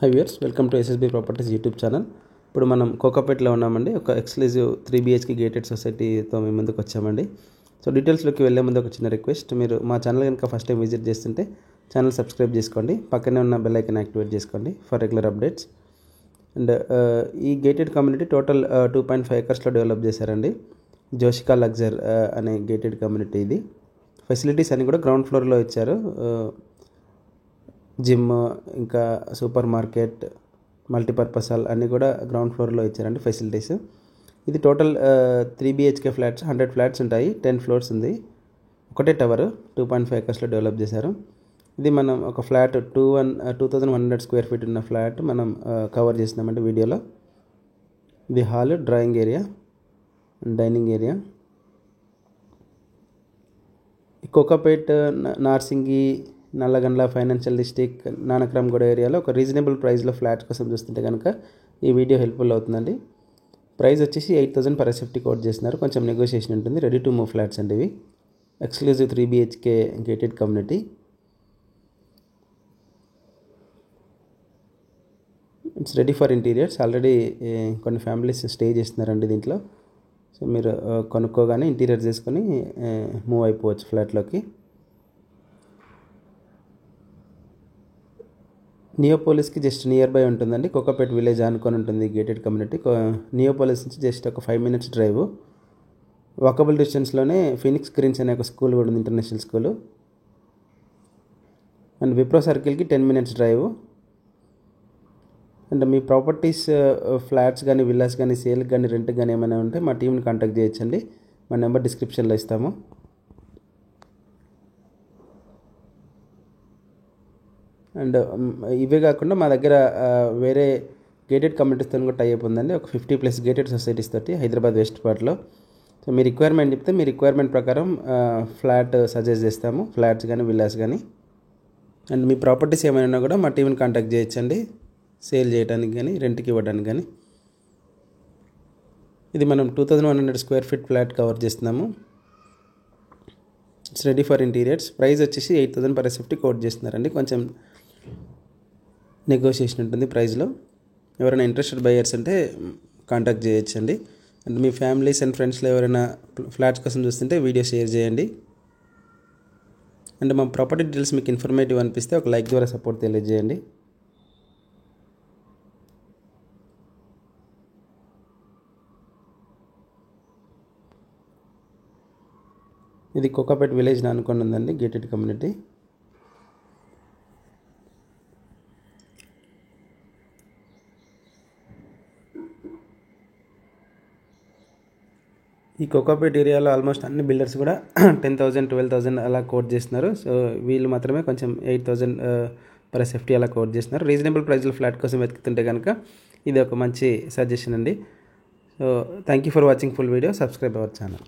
High viewers, welcome to SSB properties YouTube channel. ఇప్పుడు మనం కోకాపేట్లో ఉన్నామండి. ఒక ఎక్స్క్లూజివ్ 3 BHK గేటెడ్ సొసైటీతో మేము ముందుకు వచ్చామండి. సో డీటెయిల్స్లోకి వెళ్ళే ముందు ఒక చిన్న రిక్వెస్ట్, మీరు మా ఛానల్ కనుక ఫస్ట్ టైం విజిట్ చేస్తుంటే ఛానల్ సబ్స్క్రైబ్ చేసుకోండి, పక్కనే ఉన్న బెల్ ఐకాన్ యాక్టివేట్ చేసుకోండి ఫర్ రెగ్యులర్ అప్డేట్స్. అండ్ ఈ గేటెడ్ కమ్యూనిటీ టోటల్ 2.5 acresలో డెవలప్ చేశారండి. జోషికా లగ్జర్ అనే గేటెడ్ కమ్యూనిటీ ఇది. ఫెసిలిటీస్ అన్నీ కూడా గ్రౌండ్ ఫ్లోర్లో ఇచ్చారు. జిమ్, ఇంకా సూపర్ మార్కెట్, మల్టీపర్పస్ హాల్ అన్నీ కూడా గ్రౌండ్ ఫ్లోర్లో ఇచ్చారండి ఫెసిలిటీస్. ఇది టోటల్ 3 BHK ఫ్లాట్స్, 100 ఫ్లాట్స్ ఉంటాయి, 10 floors ఉంది. ఒకటే టవర్ 2.5 acresలో డెవలప్ చేశారు. ఇది మనం ఒక ఫ్లాట్ 2100 square feet ఉన్న ఫ్లాట్ మనం కవర్ చేసినామంటే వీడియోలో. ఇది hall, drawing area, dining area. Kokapet, Narsingi, Nallagandla, financial district, Nanakramguda ఏరియాలో ఒక రీజనబుల్ ప్రైస్లో ఫ్లాట్స్ కోసం చూస్తుంటే కనుక ఈ వీడియో హెల్ప్ఫుల్ అవుతుందండి. ప్రైస్ వచ్చేసి 8,000 per SFT కోట్ చేస్తున్నారు. కొంచెం నెగోషియేషన్ ఉంటుంది. రెడీ టు మూవ్ ఫ్లాట్స్ అండి ఇవి. Exclusive 3 BHK gated community. It's ready for interiors. Already కొన్ని ఫ్యామిలీస్ స్టే చేస్తున్నారండి దీంట్లో. సో మీరు కొనుక్కోగానే ఇంటీరియర్ చేసుకొని మూవ్ అయిపోవచ్చు ఫ్లాట్లోకి. నియోపోలిస్కి జస్ట్ నియర్ బై ఉంటుందండి. కోకాపేట్ విలేజ్ ఆనుకొని ఉంటుంది గేటెడ్ కమ్యూనిటీ. నియోపోలిస్ నుంచి జస్ట్ ఒక 5 minutes డ్రైవ్. వాకబుల్ డిస్టెన్స్లోనే ఫినిక్స్ గ్రీన్స్ అనే ఒక స్కూల్ కూడా ఉంది, ఇంటర్నేషనల్ స్కూలు. అండ్ విప్రో సర్కిల్కి 10 minutes డ్రైవ్. అండ్ మీ ప్రాపర్టీస్, ఫ్లాట్స్ కానీ, విల్లాస్ కానీ, సేల్కి కానీ, రెంట్కి కానీ ఏమైనా ఉంటే మా టీంని కాంటాక్ట్ చేయొచ్చండి. మా నెంబర్ డిస్క్రిప్షన్లో ఇస్తాము. అండ్ ఇవే కాకుండా మా దగ్గర వేరే గేటెడ్ కమ్యూనిటీస్తో కూడా టైఅప్ ఉందండి. ఒక 50+ గేటెడ్ సొసైటీస్ తోటి హైదరాబాద్ వెస్ట్ పార్ట్లో. సో మీ రిక్వైర్మెంట్ చెప్తే మీ రిక్వైర్మెంట్ ప్రకారం ఫ్లాట్ సజెస్ట్ చేస్తాము, ఫ్లాట్స్ కానీ, విల్లాస్ కానీ. అండ్ మీ ప్రాపర్టీస్ ఏమైనా ఉన్నా కూడా మా టీంని కాంటాక్ట్ చేయొచ్చండి, సేల్ చేయడానికి కానీ, రెంట్కి ఇవ్వడానికి కానీ. ఇది మనం 2100 square feet ఫ్లాట్ కవర్ చేస్తున్నాము. It's ready for interiors. Price వచ్చేసి 8,000 per SFT కోట్ చేస్తున్నారండి. కొంచెం నెగోషియేషన్ ఉంటుంది ప్రైస్లో. ఎవరైనా ఇంట్రెస్టెడ్ బయర్స్ ఉంటే కాంటాక్ట్ చేయొచ్చండి. అండ్ మీ ఫ్యామిలీస్ అండ్ ఫ్రెండ్స్లో ఎవరైనా ఫ్లాట్స్ కోసం చూస్తుంటే వీడియో షేర్ చేయండి. అండ్ మా ప్రాపర్టీ డీటెయిల్స్ మీకు ఇన్ఫర్మేటివ్ అనిపిస్తే ఒక లైక్ ద్వారా సపోర్ట్ తెలియజేయండి. ఇది కోకాపేట్ విలేజ్ అనుకుని ఉందండి గేటెడ్ కమ్యూనిటీ. ఈ కోకాపేట్ ఏరియాలో ఆల్మోస్ట్ అన్ని బిల్డర్స్ కూడా 10,000, 12,000 అలా కోట్ చేస్తున్నారు. సో వీళ్ళు మాత్రమే కొంచెం 8,000 per SFT అలా కోట్ చేస్తున్నారు. రీజనబుల్ ప్రైస్లో ఫ్లాట్ కోసం వెతుకుతుంటే కనుక ఇది ఒక మంచి సజెషన్ అండి. So thank you for watching full video. Subscribe our channel.